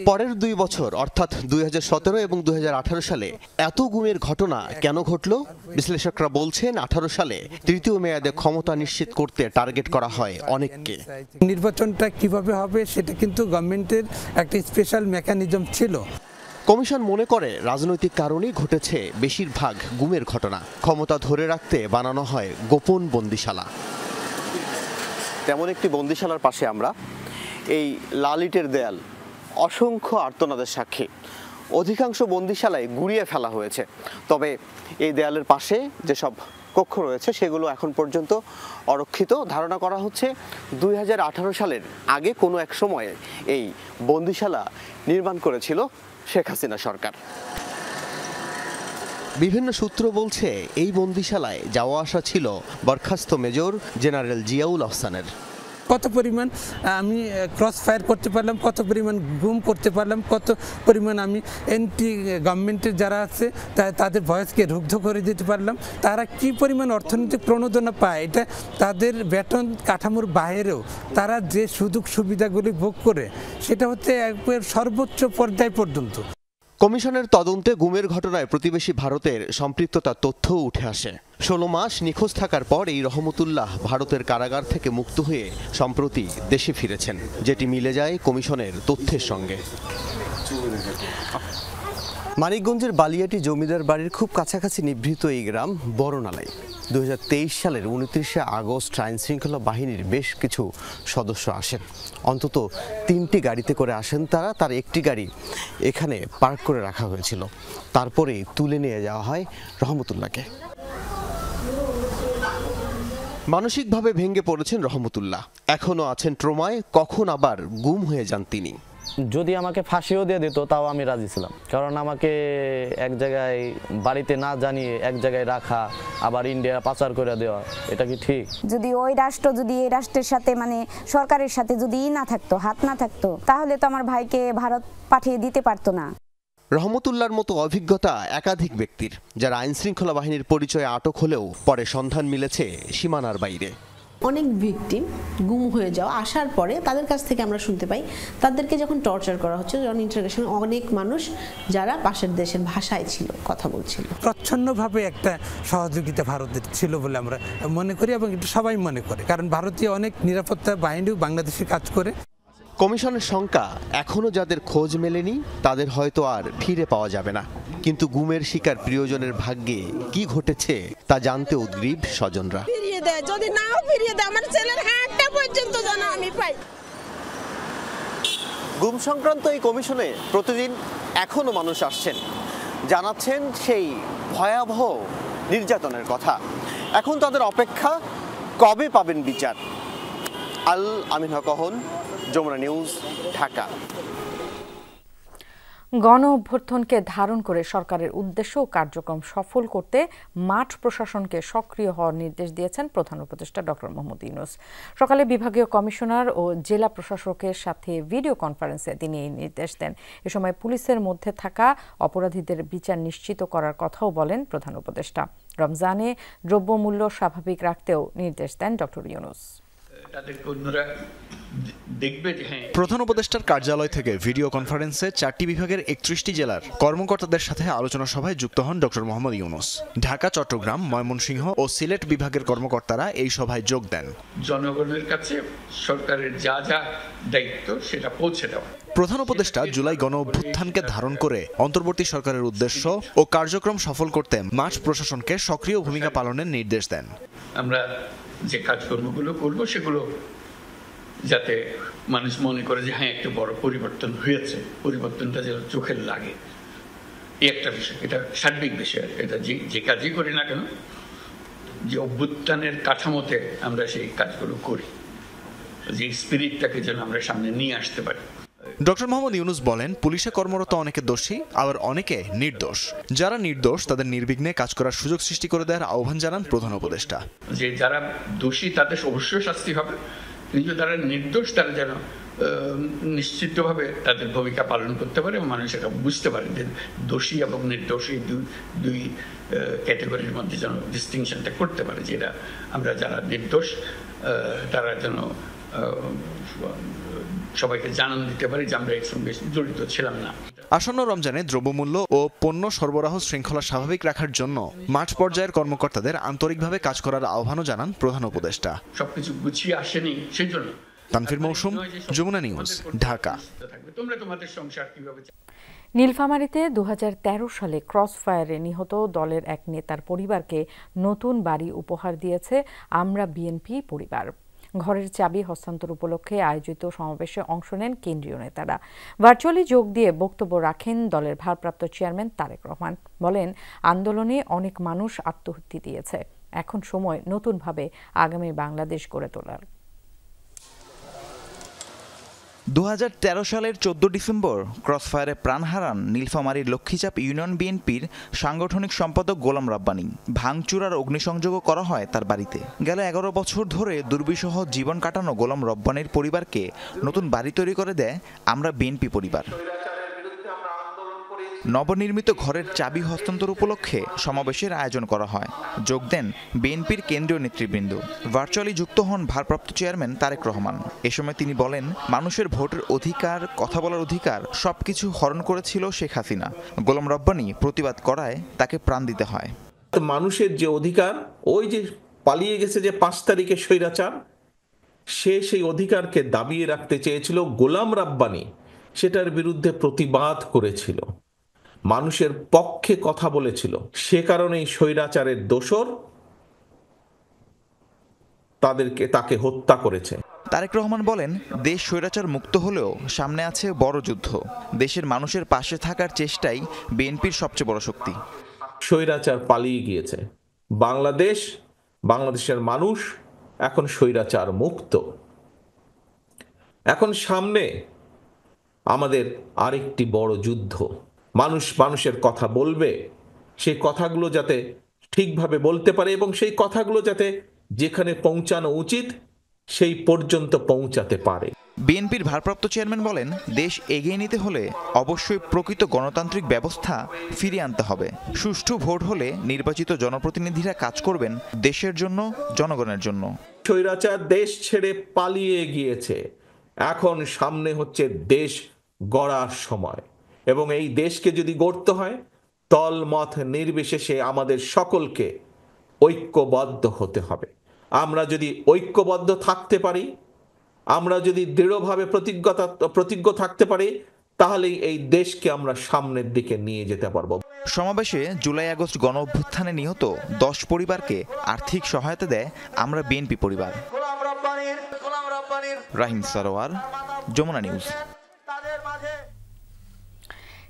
পরের 2 বছর অর্থাৎ 2017 এবং 2018 সালে এত গুমের ঘটনা কেন ঘটল? বিশ্লেষকরা বলছেন 18 সালে তৃতীয় মেয়াদে ক্ষমতা নিশ্চিত করতে টার্গেট করা হয় অনেককে। নির্বাচনটা কিভাবে হবে সেটা কিন্তু গভর্নমেন্টের একটা স্পেশাল মেকানিজম ছিল। কমিশন মনে করে রাজনৈতিক কারণেই ঘটেছে বেশিরভাগ গুমের ঘটনা। ক্ষমতা ধরে রাখতে বানানো হয় গোপন বন্দিশালা। তেমন একটি বন্দিশালার পাশে আমরা, এই লাল ইটের দেয়াল অসংখ্য আর্তনাদের সাক্ষী। অধিকাংশ বন্দিশালায় গুঁড়িয়ে ফেলা হয়েছে, তবে এই দেয়ালের পাশে যেসব কক্ষ রয়েছে সেগুলো এখন পর্যন্ত অরক্ষিত। ধারণা করা হচ্ছে 2018 সালের আগে কোনো এক সময়ে এই বন্দিশালা নির্মাণ করেছিল শেখ হাসিনা সরকার। বিভিন্ন সূত্র বলছে এই বন্দিশালায় যাওয়া আসা ছিল বরখাস্ত মেজর জেনারেল জিয়াউল আহসানের। কত পরিমাণ আমি ক্রস ফায়ার করতে পারলাম, কত পরিমাণ গুম করতে পারলাম, কত পরিমাণ আমি এন্টি গভর্নমেন্টের যারা আছে তাদের ভয়েসকে রুগ্ধ করে দিতে পারলাম। তারা কি পরিমাণ অর্থনৈতিক প্রণোদনা পায়, এটা তাদের বেতন কাঠামোর বাইরেও তারা যে সুযোগ সুবিধাগুলি ভোগ করে সেটা হচ্ছে একবার সর্বোচ্চ পর্যায় পর্যন্ত। কমিশনের তদন্তে গুমের ঘটনায় প্রতিবেশী ভারতের সম্পৃক্ততার তথ্যও উঠে আসে। 16 মাস নিখোঁজ থাকার পর এই রহমতুল্লাহ ভারতের কারাগার থেকে মুক্ত হয়ে সম্প্রতি দেশে ফিরেছেন, যেটি মিলে যায় কমিশনের তথ্যের সঙ্গে। মানিকগঞ্জের বালিয়াটি জমিদার বাড়ির খুব কাছাকাছি নিভৃত এই গ্রাম বড়নালাই। 2023 সালের 29শে আগস্ট আইন শৃঙ্খলা বাহিনীর বেশ কিছু সদস্য আসেন। অন্তত 3টি গাড়িতে করে আসেন তারা। তার একটি গাড়ি এখানে পার্ক করে রাখা হয়েছিল। তারপরে তুলে নিয়ে যাওয়া হয় রহমতুল্লাহকে। মানসিকভাবে ভেঙে পড়েছেন রহমতুল্লাহ, এখনও আছেন ট্রমায়। কখন আবার গুম হয়ে যান তিনি। যদি আমাকে ফাঁসিও দিয়ে দিত তাও আমি রাজি ছিলাম, কারণ আমাকে এক জায়গায় বাড়িতে না জানিয়ে এক জায়গায় রাখা, আবার ইন্ডিয়া পাচার করে দেওয়া, এটা কি ঠিক? যদি ওই রাষ্ট্র যদি এই রাষ্ট্রের সাথে মানে সরকারের সাথে যদি না থাকতো, হাত না থাকতো, তাহলে তো আমার ভাইকে ভারত পাঠিয়ে দিতে পারতো না। রহমতুল্লাহর মতো অভিজ্ঞতা একাধিক ব্যক্তির, যারা আইন শৃঙ্খলা বাহিনীর পরিচয়ে আটক হলেও পরে সন্ধান মিলেছে সীমানার বাইরে। অনেক ভিকটিম গুম হয়ে যাওয়া আসার পরে তাদের কাছ থেকে আমরা শুনতে পাই তাদেরকে যখন টর্চার করা হচ্ছে, যখন ইন্টারোগেশন, অনেক মানুষ যারা পাশের দেশের ভাষায় ছিল কথা বলছিল। প্রচ্ছন্নভাবে একটা সহযোগিতা ভারতের ছিল বলে আমরা মনে করি, এবং এটা সবাই মনে করে, কারণ ভারতীয় অনেক নিরাপত্তা বাহিনীও বাংলাদেশে কাজ করে। কমিশনের শঙ্কা, এখনো যাদের খোঁজ মেলেনি তাদের হয়তো আর ফিরে পাওয়া যাবে না। কিন্তু গুমের শিকার প্রিয়জনের ভাগ্যে কি ঘটেছে তা জানতে উদ্গ্রীব স্বজনরা। ফিরিয়ে দেয়, যদি নাও ফিরিয়ে দেয়, আমার ছেলের হাতটা পর্যন্ত যেন আমি পাই। গুম সংক্রান্ত এই কমিশনে প্রতিদিন এখনো মানুষ আসছেন, জানাচ্ছেন সেই ভয়াবহ নির্যাতনের কথা। এখন তাদের অপেক্ষা কবে পাবেন বিচার। আল আমিন হক, যমুনা নিউজ, ঢাকা। গণ অভ্যুত্থানকে ধারণ করে সরকারের উদ্দেশ্য ও কার্যক্রম সফল করতে মাঠ প্রশাসনকে সক্রিয় হওয়ার নির্দেশ দিয়েছেন প্রধান উপদেষ্টা ডক্টর মোহাম্মদ ইউনূস। সকালে বিভাগীয় কমিশনার ও জেলা প্রশাসকের সাথে ভিডিও কনফারেন্সে তিনি এই নির্দেশ দেন। এ সময় পুলিশের মধ্যে থাকা অপরাধীদের বিচার নিশ্চিত করার কথাও বলেন প্রধান উপদেষ্টা। রমজানে দ্রব্যমূল্য স্বাভাবিক রাখতেও নির্দেশ দেন ডক্টর ইউনূস। প্রধান উপদেষ্টার কার্যালয় থেকে ভিডিও কনফারেন্সে 4টি বিভাগের 31টি জেলার কর্মকর্তাদের সাথে আলোচনা সভায় যুক্ত হন ডক্টর মোহাম্মদ ইউনূস। ঢাকা, চট্টগ্রাম, ময়মনসিংহ ও সিলেট বিভাগের কর্মকর্তারা এই সভায় যোগ দেন। জনগণের কাছে সরকারের যা যা দায়িত্ব সেটা পৌঁছে দেওয়া। প্রধান উপদেষ্টা জুলাই গণ অভ্যুত্থানকে ধারণ করে অন্তর্বর্তী সরকারের উদ্দেশ্য ও কার্যক্রম সফল করতে মাঠ প্রশাসনকে সক্রিয় ভূমিকা পালনের নির্দেশ দেন। আমরা যে কাজকর্মগুলো করব সেগুলো যাতে মানুষ মনে করে যে হ্যাঁ একটা বড় পরিবর্তন হয়েছে, পরিবর্তনটা যেন চোখের লাগে, এই একটা বিষয়। এটা সার্বিক বিষয়। এটা যে কাজই করি না কেন, যে অভ্যুত্থানের কাঠামোতে আমরা সেই কাজগুলো করি, যে স্পিরিটটাকে যেন আমরা সামনে নিয়ে আসতে পারি। ডক্টর মোহাম্মদ ইউনূস বলেন, পুলিশে কর্মরত অনেকে দোষী, আবার অনেকে নির্দোষ। যারা নির্দোষ তাদের নির্বিঘ্নে কাজ করার সুযোগ সৃষ্টি করে দেওয়ার আহ্বান জানান প্রধান উপদেষ্টা। যে যারা দোষী তাদের অবশ্যই শাস্তি হবে, কিন্তু যারা নির্দোষ তারা যেন নিশ্চিতভাবে তাদের ভূমিকা পালন করতে পারে এবং মানুষ এটা বুঝতে পারে যে দোষী এবং নির্দোষী দুই ক্যাটাগরির মধ্যে যেন ডিস্টিংশনটা করতে পারে, যেটা আমরা যারা নির্দোষ তারা যেন সবাইকে জানান দিতে পারি যে আমরা এর সঙ্গে জড়িত ছিলাম না। আসন্ন রমজানে দ্রব্যমূল্য ও পণ্য সরবরাহ শৃঙ্খলা স্বাভাবিক রাখার জন্য মাঠ পর্যায়ের কর্মকর্তাদের আন্তরিকভাবে কাজ করার আহ্বানও জানান প্রধান উপদেষ্টা। সবকিছু গুছিয়ে আসেনি সেই জন্য। তানভীর মৌসুম, যমুনা নিউজ, ঢাকা। তোমরা তোমাদের সংসার কিভাবে। নীলফামারীতে 2013 সালে ক্রসফায়ারে নিহত দলের এক নেতার পরিবারকে নতুন বাড়ি উপহার দিয়েছে আমরা বিএনপি পরিবার। ঘরের চাবি হস্তান্তর উপলক্ষে আয়োজিত সমাবেশে অংশ নেন কেন্দ্রীয় নেতারা। ভার্চুয়ালি যোগ দিয়ে বক্তব্য রাখেন দলের ভারপ্রাপ্ত চেয়ারম্যান তারেক রহমান। বলেন, আন্দোলনে অনেক মানুষ আত্মহত্যা দিয়েছে, এখন সময় নতুনভাবে আগামী বাংলাদেশ গড়ে তোলার। 2013 সালের 14 ডিসেম্বর ক্রসফায়ারে প্রাণ হারান নীলফামারীর লক্ষ্মীচাপ ইউনিয়ন বিএনপির সাংগঠনিক সম্পাদক গোলাম রাব্বানী। ভাঙচুর আর অগ্নিসংযোগও করা হয় তার বাড়িতে। গেল 11 বছর ধরে দুর্বিষহ জীবন কাটানো গোলাম রাব্বানীর পরিবারকে নতুন বাড়ি তৈরি করে দেয় আমরা বিএনপি পরিবার। নবনির্মিত ঘরের চাবি হস্তান্তর উপলক্ষে সমাবেশের আয়োজন করা হয়। যোগ দেন বিএনপির কেন্দ্রীয় নেতৃবৃন্দ। ভার্চুয়ালি যুক্ত হন ভারপ্রাপ্ত চেয়ারম্যান তারেক রহমান। এ সময় তিনি বলেন, মানুষের ভোটের অধিকার, কথা বলার অধিকার সবকিছু হরণ করেছিল শেখ হাসিনা। গোলাম রাব্বানী প্রতিবাদ করায় তাকে প্রাণ দিতে হয়। মানুষের যে অধিকার, ওই যে পালিয়ে গেছে যে 5 তারিখে স্বৈরাচার, সেই অধিকারকে দাবিয়ে রাখতে চেয়েছিল গোলাম রাব্বানী, সেটার বিরুদ্ধে প্রতিবাদ করেছিল, মানুষের পক্ষে কথা বলেছিল। সে কারণেই স্বৈরাচারের দোসর তাকে হত্যা করেছে। তারেক রহমান বলেন, দেশ স্বৈরাচার মুক্ত হলেও সামনে আছে বড় যুদ্ধ। দেশের মানুষের পাশে থাকার চেষ্টাই বিএনপির সবচেয়ে বড় শক্তি। স্বৈরাচার পালিয়ে গিয়েছে, বাংলাদেশের মানুষ এখন স্বৈরাচার মুক্ত। এখন সামনে আমাদের আরেকটি বড় যুদ্ধ। মানুষের কথা বলবে, সেই কথাগুলো যাতে ঠিকভাবে বলতে পারে এবং সেই কথাগুলো যাতে যেখানে পৌঁছানো উচিত সেই পর্যন্ত পৌঁছাতে পারে। বিএনপির ভারপ্রাপ্ত চেয়ারম্যান বলেন, দেশ এগিয়ে নিতে হলে অবশ্যই প্রকৃত গণতান্ত্রিক ব্যবস্থা ফিরিয়ে আনতে হবে। সুষ্ঠু ভোট হলে নির্বাচিত জনপ্রতিনিধিরা কাজ করবেন দেশের জন্য, জনগণের জন্য। স্বৈরাচার দেশ ছেড়ে পালিয়ে গিয়েছে, এখন সামনে হচ্ছে দেশ গড়ার সময় এবং এই দেশকে যদি গড়তে হয় তলমত নির্বিশেষে আমাদের সকলকে ঐক্যবদ্ধ হতে হবে। আমরা যদি ঐক্যবদ্ধ থাকতে পারি, আমরা যদি দৃঢ়ভাবে প্রতিজ্ঞ থাকতে পারি, তাহলেই এই দেশকে আমরা সামনের দিকে নিয়ে যেতে পারবো। সমাবেশে জুলাই আগস্ট গণ অভ্যুত্থানে নিহত 10 পরিবারকে আর্থিক সহায়তা দেয় আমরা বিএনপি পরিবার। রাহিম সারোয়ার, যমুনা নিউজ।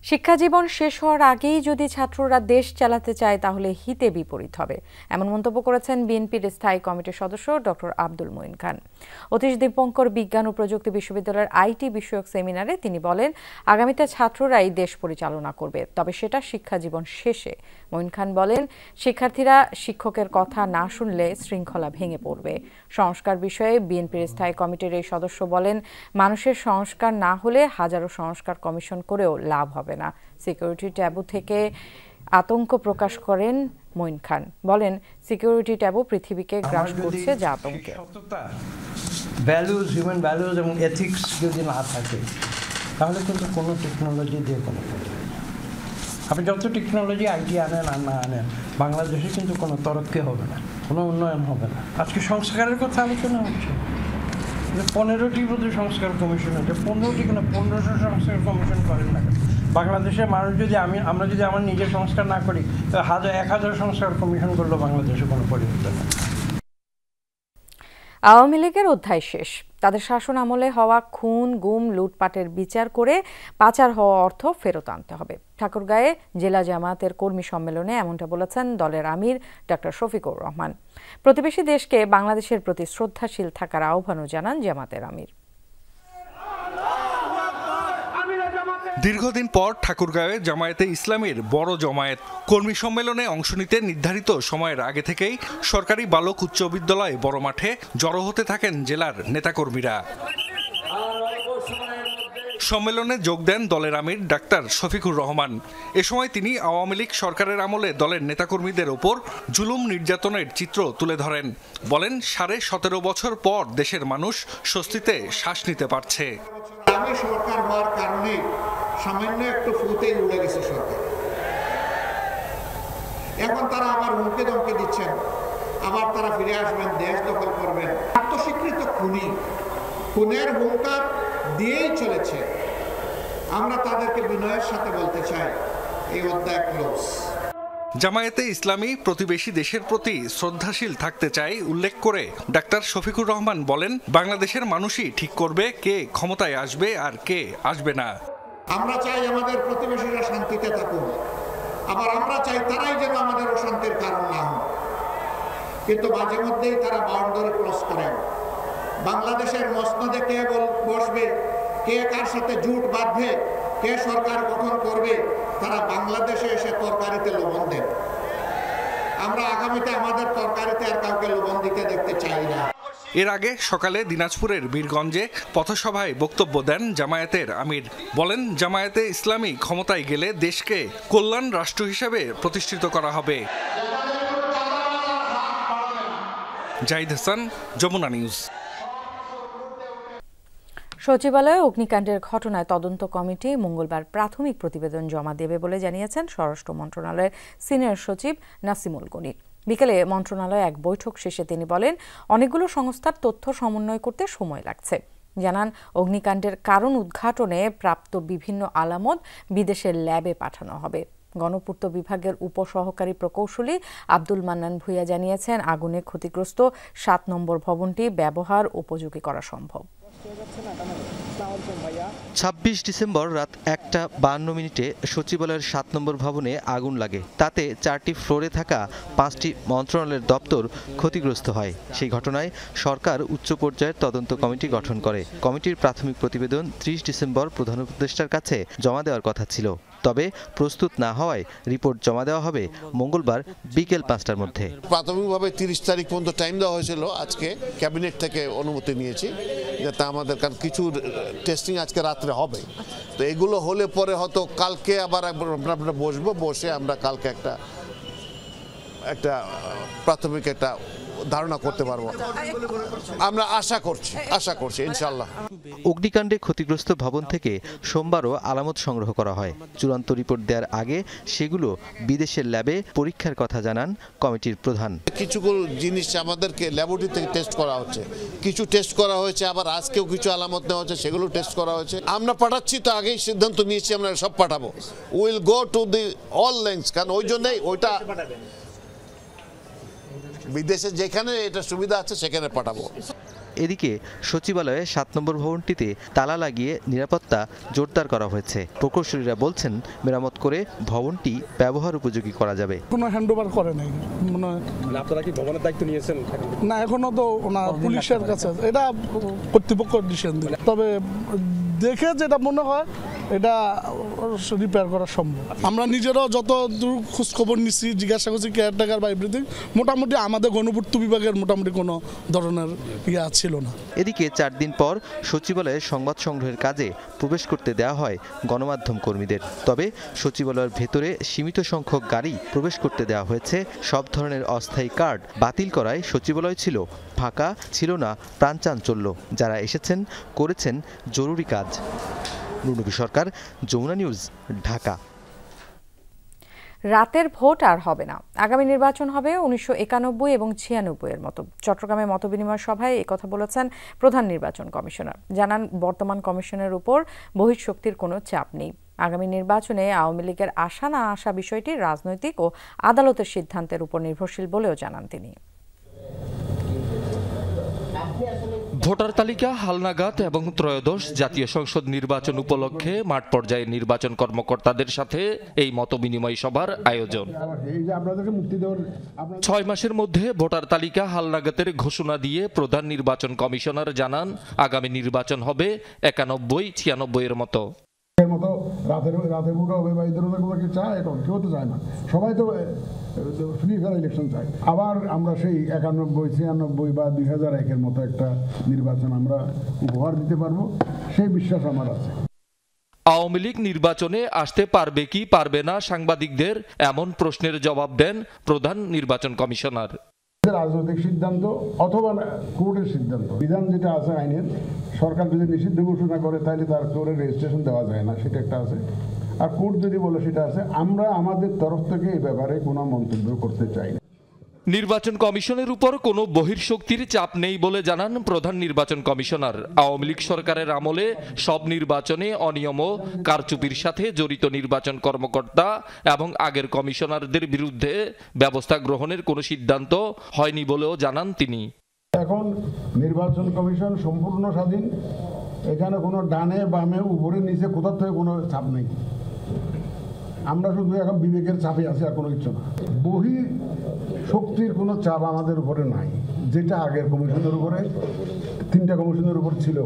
শিক্ষাজীবন শেষ হওয়ার আগেই যদি ছাত্ররা দেশ চালাতে চায় তাহলে হিতে বিপরীত হবে, এমন মন্তব্য করেছেন বিএনপির স্থায়ী কমিটির সদস্য ডক্টর আব্দুল মঈন খান। অতীশ দীপঙ্কর বিজ্ঞান ও প্রযুক্তি বিশ্ববিদ্যালয়ের আইটি বিষয়ক সেমিনারে তিনি বলেন, আগামীতে ছাত্ররাই দেশ পরিচালনা করবে, তবে সেটা শিক্ষাজীবন শেষে। মঈন খান বলেন, শিক্ষার্থীরা শিক্ষকের কথা না শুনলে শৃঙ্খলা ভেঙে পড়বে। সংস্কার বিষয়ে বিএনপির স্থায়ী কমিটির এই সদস্য বলেন, মানুষের সংস্কার না হলে হাজারো সংস্কার কমিশন করেও লাভ হবে না। সিকিউরিটি ট্যাবু থেকে আতঙ্ক প্রকাশ করেন মঈন খান। বলেন, সিকিউরিটি ট্যাবু পৃথিবীকে গ্রাস করছে, যা আতঙ্কে। ভ্যালুজ, হিউম্যান ভ্যালুজ এবং এথিক্স যদি না থাকে তাহলে কিন্তু কোনো টেকনোলজি দিয়ে কোনো, আপনি যত টেকনোলজি আইটি আনেন আর না আনেন, বাংলাদেশে কিন্তু কোনো তরক্কি হবে না, কোনো উন্নয়ন হবে না। আজকে সংস্কারের কথা আলোচনা হচ্ছে, 15টি বোধহয় সংস্কার কমিশন হচ্ছে, 15টি কোনো 1500 সংস্কার কমিশন করেন না। বাংলাদেশের মানুষ যদি আমরা যদি আমার নিজের সংস্কার না করি, 1000 সংস্কার কমিশন করলেও বাংলাদেশে কোনো পরিবর্তন হবে। আওয়ামী লীগের অধ্যায় শেষ। তাদের শাসন আমলে হওয়া খুন, গুম, লুটপাটের বিচার করে পাচার হওয়া অর্থ ফেরত আনতে হবে। ঠাকুরগাঁয়ে জেলা জামায়াতের কর্মী সম্মেলনে এমনটা বলেছেন দলের আমির ডক্টর শফিকুর রহমান। প্রতিবেশী দেশকে বাংলাদেশের প্রতি শ্রদ্ধাশীল থাকার আহ্বানও জানান জামাতের আমির। দীর্ঘদিন পর ঠাকুরগাঁওয়ে জামায়াতে ইসলামীর বড় জমায়েত কর্মী সম্মেলনে অংশ নিতে নির্ধারিত সময়ের আগে থেকেই সরকারি বালক উচ্চ বিদ্যালয় বড় মাঠে জড়ো হতে থাকেন জেলার নেতাকর্মীরা। সম্মেলনে যোগ দেন দলের আমির ডাক্তার শফিকুর রহমান। এ সময় তিনি আওয়ামী লীগ সরকারের আমলে দলের নেতাকর্মীদের ওপর জুলুম নির্যাতনের চিত্র তুলে ধরেন। বলেন 17.5 বছর পর দেশের মানুষ স্বস্তিতে শ্বাস নিতে পারছে। আমি সরকার হওয়ার কারণে সামান্য একটু ফুতেই উড়ে গেছে সরকার। এখন তারা আবার হুমকি ধমকি দিচ্ছেন, আবার তারা ফিরে আসবেন, দেশ দখল করবেন। আত্মস্বীকৃত খুনের হুঙ্কার দিয়েই চলেছে। আমরা তাদেরকে বিনয়ের সাথে বলতে চাই, এই অধ্যায় ক্লোজ। জামায়াতে ইসলামী প্রতিবেশী দেশের প্রতি শ্রদ্ধাশীল থাকতে চায় উল্লেখ করে ডাক্তার শফিকুর রহমান বলেন, বাংলাদেশের মানুষই ঠিক করবে কে ক্ষমতায় আসবে আর কে আসবে না। আমরা চাই আমাদের প্রতিবেশীরা শান্তিতে থাকুক, আবার আমরা চাই তারাই যেন আমাদের অশান্তির কারণ না হয়। কিন্তু মাঝে মধ্যেই তারা বাউন্ডারি ক্রস করেন। বাংলাদেশের মসনদে কে বসবে, কে কার সাথে জোট বাঁধবে, কে সরকার গঠন করবে, তারা বাংলাদেশে এসে তরকারিতে লবণ দেন। আমরা আগামীতে আমাদের তরকারিতে আর কাউকে লবণ দিতে দেখতে চাই না। এর আগে সকালে দিনাজপুরের বীরগঞ্জে পথসভায় বক্তব্য দেন জামায়াতের আমির। বলেন, জামায়াতে ইসলামী ক্ষমতায় গেলে দেশকে কল্যাণ রাষ্ট্র হিসেবে প্রতিষ্ঠিত করা হবে। জাহিদ হাসান, যমুনা নিউজ। সচিবালয়ে অগ্নিকাণ্ডের ঘটনায় তদন্ত কমিটি মঙ্গলবার প্রাথমিক প্রতিবেদন জমা দেবে বলে জানিয়েছেন স্বরাষ্ট্র মন্ত্রণালয়ের সিনিয়র সচিব নাসিমুল গনি। বিকেলে মন্ত্রণালয়ে এক বৈঠক শেষে তিনি বলেন, অনেকগুলো সংস্থার তথ্য সমন্বয় করতে সময় লাগছে। জানান, অগ্নিকাণ্ডের কারণ উদ্ঘাটনে প্রাপ্ত বিভিন্ন আলামত বিদেশের ল্যাবে পাঠানো হবে। গণপূর্ত বিভাগের উপসহকারী প্রকৌশলী আব্দুল মান্নান ভূঁইয়া জানিয়েছেন, আগুনে ক্ষতিগ্রস্ত 7 নম্বর ভবনটি ব্যবহার উপযোগী করা সম্ভব। 26 ডিসেম্বর রাত 1:52 সচিবালয়ের 7 নম্বর ভবনে আগুন লাগে। তাতে 4টি ফ্লোরে থাকা 5টি মন্ত্রণালয়ের দপ্তর ক্ষতিগ্রস্ত হয়। সেই ঘটনায় সরকার উচ্চ পর্যায়ের তদন্ত কমিটি গঠন করে। কমিটির প্রাথমিক প্রতিবেদন 30 ডিসেম্বর প্রধান উপদেষ্টার কাছে জমা দেওয়ার কথা ছিল। তবে প্রস্তুত না হওয়ায় রিপোর্ট জমা দেওয়া হবে মঙ্গলবার বিকেল 5টার মধ্যে। প্রাথমিকভাবে 30 তারিখ পর্যন্ত টাইম দেওয়া হয়েছিল। আজকে ক্যাবিনেট থেকে অনুমতি নিয়েছি যাতে আমাদের কারণ কিছু টেস্টিং আজকে রাত্রে হবে। তো এগুলো হলে পরে হয়তো কালকে আবার আমরা বসে আমরা কালকে একটা প্রাথমিক একটা ধারণা করতে পারবো। আমরা আশা করছি ইনশাআল্লাহ। অগ্নিকাণ্ডে ক্ষতিগ্রস্ত ভবন থেকে সোমবারও আলামত সংগ্রহ করা হয়। চূড়ান্ত রিপোর্ট দেওয়ার আগে সেগুলো বিদেশের ল্যাবে পরীক্ষার কথা জানান কমিটির প্রধান। কিছু জিনিস আমাদেরকে ল্যাবরেটরি থেকে টেস্ট করা হচ্ছে, কিছু টেস্ট করা হয়েছে, আবার আজকেও কিছু আলামত নেওয়া হচ্ছে, সেগুলো টেস্ট করা হয়েছে। আমরা পাঠাচ্ছি, তো আগেই সিদ্ধান্ত নিয়েছি আমরা সব পাঠাবো। Will go to the all lengths, কারণ ওই জন্যই ওইটা বিদেশে যেখানে এটা সুবিধা আছে সেখানে পাঠাবো। এদিকে সচিবালয়ে 7 নম্বর ভবনটিতে তালা লাগিয়ে নিরাপত্তা জোরদার করা হয়েছে। প্রকৌশলীরা বলছেন, মেরামত করে ভবনটি ব্যবহার উপযোগী করা যাবে। কোনো হ্যান্ডওভার করে নাই, আপনারা কি ভবনের দায়িত্ব নিয়েছেন? না, এখনো তো না, পুলিশের কাছে এটা কর্তৃপক্ষ ডিসিশন দিল। তবে দেখে যেটা মনে হয় এটা রিপেয়ার করা সম্ভব। আমরা নিজেরাও যত দূর খোঁজখবর নিচ্ছি, জিজ্ঞাসা করছি কেয়ারটেকার বা এভরিথিং, মোটামুটি আমাদের গণপূর্ত বিভাগের মোটামুটি কোনো ধরনের ইয়া ছিল না। এদিকে 4 দিন পর সচিবালয়ে সংবাদ সংগ্রহের কাজে প্রবেশ করতে দেওয়া হয় গণমাধ্যম কর্মীদের। তবে সচিবালয়ের ভেতরে সীমিত সংখ্যক গাড়ি প্রবেশ করতে দেওয়া হয়েছে। সব ধরনের অস্থায়ী কার্ড বাতিল করায় সচিবালয় ছিল ফাঁকা, ছিল না প্রাণচাঞ্চল্য। যারা এসেছেন করেছেন জরুরি কাজ। নুনবী সরকার, যমুনা নিউজ, ঢাকা। রাতের ভোট আর হবে না। আগামী নির্বাচন হবে 1991 এবং 96 এর মতো। চট্টগ্রামে মতবিনিময় সভায় একথা বলেছেন প্রধান নির্বাচন কমিশনার। জানান, বর্তমান কমিশনের উপর বহিঃশক্তির কোনো চাপ নেই। আগামী নির্বাচনে আওয়ামী লীগের আসা না আসা বিষয়টি রাজনৈতিক ও আদালতের সিদ্ধান্তের উপর নির্ভরশীল বলেও জানান তিনি। ভোটার তালিকা হালনাগাদ এবং ত্রয়োদশ জাতীয় সংসদ নির্বাচন উপলক্ষে মাঠ পর্যায়ে নির্বাচন কর্মকর্তাদের সাথে এই মতবিনিময় সভার আয়োজন। 6 মাসের মধ্যে ভোটার তালিকা হালনাগাদের ঘোষণা দিয়ে প্রধান নির্বাচন কমিশনার জানান, আগামী নির্বাচন হবে 91-96 এর মতো। রাতে ভোট হবে বা এদের কি চায়? এখন কেউ তো চায় না, সবাই তো ফ্রি ফেয়ার ইলেকশন চায়। আবার আমরা সেই 91-96 বা 2001-এর মতো একটা নির্বাচন আমরা উপহার দিতে পারবো, সেই বিশ্বাস আমার আছে। আওয়ামী লীগ নির্বাচনে আসতে পারবে কি পারবে না সাংবাদিকদের এমন প্রশ্নের জবাব দেন প্রধান নির্বাচন কমিশনার। রাজনৈতিক সিদ্ধান্ত অথবা কোর্টের সিদ্ধান্ত, বিধান যেটা আছে আইনের, সরকার যদি নিষিদ্ধ ঘোষণা করে তাহলে তার কোর্টের রেজিস্ট্রেশন দেওয়া যায় না, সেটা একটা আছে। আর কোর্ট যদি বলে সেটা আছে। আমরা আমাদের তরফ থেকে এই ব্যাপারে কোনো মন্তব্য করতে চাই না। নির্বাচন কমিশনের উপর কোনো বহির্শক্তির চাপ নেই বলে জানান প্রধান নির্বাচন কমিশনার। আওয়ামী লীগ সরকারের আমলে সব নির্বাচনে অনিয়ম ও কারচুপির সাথে জড়িত নির্বাচন কর্মকর্তা এবং আগের কমিশনারদের বিরুদ্ধে ব্যবস্থা গ্রহণের কোনো সিদ্ধান্ত হয়নি বলেও জানান তিনি। এখন নির্বাচন কমিশন সম্পূর্ণ স্বাধীন, এখানে কোনো ডানে বামে উপরে নিচে কোথাও থেকে কোনো চাপ নেই। আমরা শুধু এখন বিবেকের চাপে আছি, আর কোনো কিছু না। বহি শক্তির কোনো চাপ আমাদের উপরে নাই, যেটা আগের কমিশনের উপরে, 3টা কমিশনের উপর ছিল।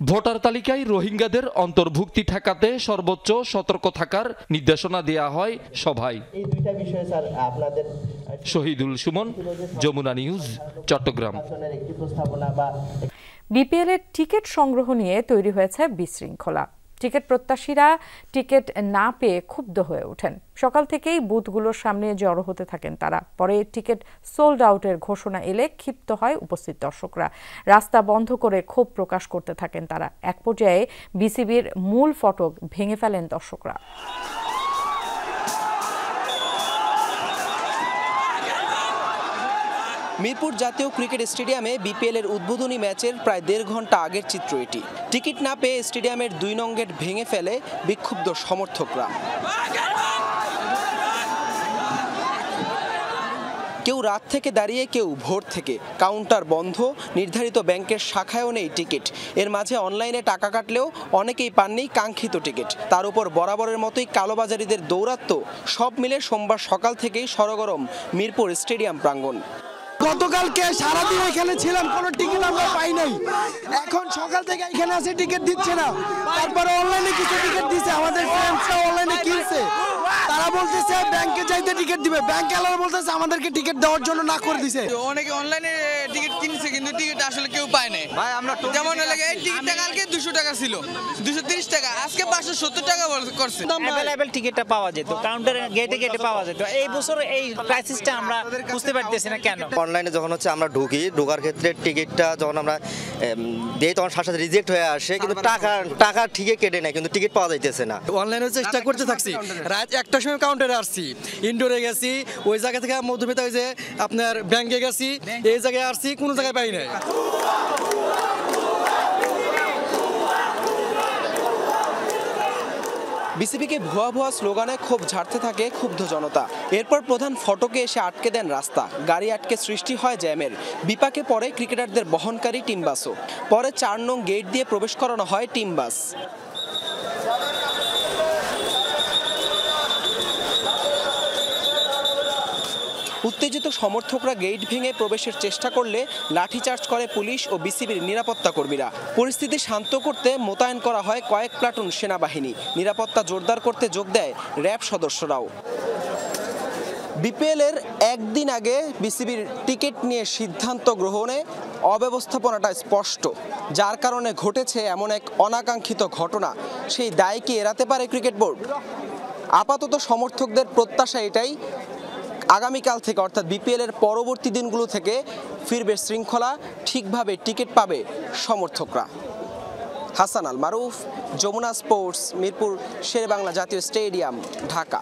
ভোটার তালিকায় রোহিঙ্গাদের অন্তর্ভুক্তি ঠেকাতে সর্বোচ্চ সতর্ক থাকার নির্দেশনা দেয়া হয় সভায়। এই দুইটা বিষয়ে স্যার আপনাদের শহীদুল সুমন, যমুনা নিউজ, চট্টগ্রাম। বিপিএল এর টিকিট সংগ্রহ নিয়ে তৈরি হয়েছে বিশৃঙ্খলা। টিকিট প্রত্যাশীরা টিকিট না পেয়ে ক্ষুব্ধ হয়ে ওঠেন। সকাল থেকেই বুথগুলোর সামনে জড়ো হতে থাকেন তারা। পরে টিকিট সোল্ড আউটের ঘোষণা এলে ক্ষিপ্ত হয় উপস্থিত দর্শকরা। রাস্তা বন্ধ করে ক্ষোভ প্রকাশ করতে থাকেন তারা। এক পর্যায়ে বিসিবির মূল ফটক ভেঙে ফেলেন দর্শকরা। মিরপুর জাতীয় ক্রিকেট স্টেডিয়ামে বিপিএল এর উদ্বোধনী ম্যাচের প্রায় 1.5 ঘন্টা আগের চিত্র এটি। টিকিট না পেয়ে স্টেডিয়ামের 2 নং গেট ভেঙে ফেলে বিক্ষুব্ধ সমর্থকরা। কেউ রাত থেকে দাঁড়িয়ে, কেউ ভোর থেকে। কাউন্টার বন্ধ, নির্ধারিত ব্যাংকের শাখায়ও নেই টিকিট। এর মাঝে অনলাইনে টাকা কাটলেও অনেকেই পাননি কাঙ্ক্ষিত টিকিট। তার উপর বরাবরের মতোই কালোবাজারিদের দৌরাত্ম্য। সব মিলে সোমবার সকাল থেকেই সরগরম মিরপুর স্টেডিয়াম প্রাঙ্গণ। গতকালকে সারাদিন এখানে ছিলাম, কোনো টিকিট আমরা পাই নাই। এখন সকাল থেকে এখানে আসে টিকিট দিচ্ছে না। তারপরে অনলাইনে কিছু টিকিট দিচ্ছে, আমাদের ফ্রেন্ডসরা অনলাইনে কিনছে। তারা বলতেছে ব্যাংকে যাইতে টিকিট দিবে, ব্যাংক আলাদা বলতেছে আমাদেরকে টিকিট দেওয়ার জন্য না করে দিছে। অনেকে অনলাইনে টিকিট কিনছে কিন্তু টিকিট আসলে কেউ পায় না। ভাই আমরা যেমন লাগে এই টিকিটটা কালকে 200 টাকা ছিল, 230 টাকা, আজকে 570 টাকা করছে। अवेलेबल টিকিটটা পাওয়া যেত, কাউন্টারে গেটে গেটে পাওয়া যেত। এই বছর এই ক্রাইসিসটা আমরা বুঝতে পারতেছি না কেন। অনলাইনে যখন হচ্ছে আমরা ঢোকার ক্ষেত্রে টিকিটটা যখন আমরা দেই তখন সাথে সাথে রিজেক্ট হয়ে আসে, কিন্তু টাকা ঠিকই কেটে নেয়, কিন্তু টিকিট পাওয়া যাইতেছে না। অনলাইনে চেষ্টা করতে থাকছি, রাত 1টার সময় কাউন্টারে আসছি, ইনডোরে গেছি, ওই জায়গা থেকে মধ্যবিত্ত হয়েছে আপনার ব্যাংকে গেছি, এই জায়গায় আসছি, কোনো জায়গায় পাই নাই। বিসিবিকে ভুয়া ভুয়া স্লোগানে ক্ষোভ ঝাড়তে থাকে ক্ষুব্ধ জনতা। এরপর প্রধান ফটকে এসে আটকে দেন রাস্তা। গাড়ি আটকে সৃষ্টি হয় জ্যামের। বিপাকে পড়ে ক্রিকেটারদের বহনকারী টিম বাসও। পরে 4 নং গেট দিয়ে প্রবেশ করানো হয় টিম বাস। উত্তেজিত সমর্থকরা গেট ভেঙে প্রবেশের চেষ্টা করলে লাঠিচার্জ করে পুলিশ ও বিসিবির নিরাপত্তা কর্মীরা। পরিস্থিতি শান্ত করতে মোতায়েন করা হয় কয়েক প্লাটুন সেনাবাহিনী। নিরাপত্তা জোরদার করতে যোগ দেয় র্যাব সদস্যরাও। বিপিএল এর একদিন আগে বিসিবির টিকিট নিয়ে সিদ্ধান্ত গ্রহণে অব্যবস্থাপনাটা স্পষ্ট, যার কারণে ঘটেছে এমন এক অনাকাঙ্ক্ষিত ঘটনা। সেই দায় কি এড়াতে পারে ক্রিকেট বোর্ড? আপাতত সমর্থকদের প্রত্যাশা এটাই, আগামীকাল থেকে অর্থাৎ বিপিএল এর পরবর্তী দিনগুলো থেকে ফিরবে শৃঙ্খলা, ঠিকভাবে টিকিট পাবে সমর্থকরা। হাসান আল মারুফ, যমুনা স্পোর্টস, মিরপুর শেরেবাংলা জাতীয় স্টেডিয়াম, ঢাকা।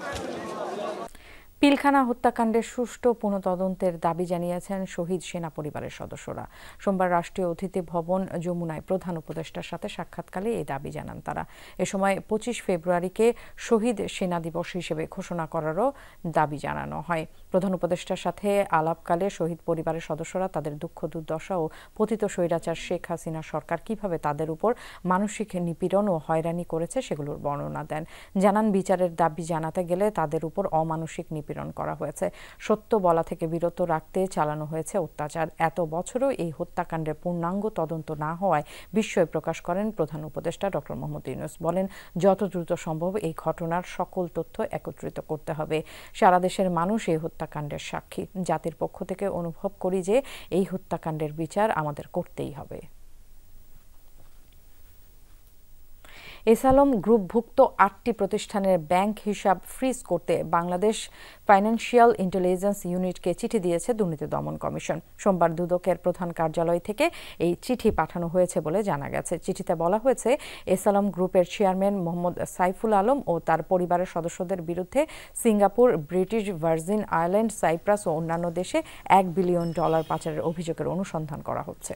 পিলখানা হত্যাকাণ্ডের সুষ্ঠু পুনঃতদন্তের দাবি জানিয়েছেন শহীদ সেনা পরিবারের সদস্যরা। সোমবার রাষ্ট্রীয় অতিথি ভবন যমুনায় প্রধান উপদেষ্টার সাথে সাক্ষাৎকালে এই দাবি জানান তারা। এ সময় 25 ফেব্রুয়ারিকে শহীদ সেনা দিবস হিসেবে ঘোষণা করারও দাবি জানানো হয়। প্রধান উপদেষ্টার সাথে আলাপকালে শহীদ পরিবারের সদস্যরা তাদের দুঃখ দুর্দশা ও পতিত স্বৈরাচার শেখ হাসিনা সরকার কিভাবে তাদের উপর মানসিক নিপীড়ন ও হয়রানি করেছে সেগুলোর বর্ণনা দেন। জানান বিচারের দাবি জানাতে গেলে তাদের উপর অমানসিক নিপীড়ন করা হয়েছে। সত্য বলা থেকে বিরত রাখতে চালানো হয়েছে অত্যাচার। এত বছরও এই হত্যাকাণ্ডের পূর্ণাঙ্গ তদন্ত না হওয়ায় বিস্ময় প্রকাশ করেন প্রধান উপদেষ্টা ডক্টর মোহাম্মদ ইউনূস। বলেন, যত দ্রুত সম্ভব এই ঘটনার সকল তথ্য একত্রিত করতে হবে। সারা দেশের মানুষ এই হত্যাকাণ্ডের সাক্ষী। জাতির পক্ষ থেকে অনুভব করি যে এই হত্যাকাণ্ডের বিচার আমাদের করতেই হবে। এসালম গ্রুপভুক্ত 8টি প্রতিষ্ঠানের ব্যাংক হিসাব ফ্রিজ করতে বাংলাদেশ ফাইন্যান্সিয়াল ইন্টেলিজেন্স ইউনিটকে চিঠি দিয়েছে দুর্নীতি দমন কমিশন। সোমবার দুদকের প্রধান কার্যালয় থেকে এই চিঠি পাঠানো হয়েছে বলে জানা গেছে। চিঠিতে বলা হয়েছে, এসালম গ্রুপের চেয়ারম্যান মোহাম্মদ সাইফুল আলম ও তার পরিবারের সদস্যদের বিরুদ্ধে Singapore, British Virgin Island, Cyprus ও অন্যান্য দেশে $1 বিলিয়ন পাচারের অভিযোগের অনুসন্ধান করা হচ্ছে।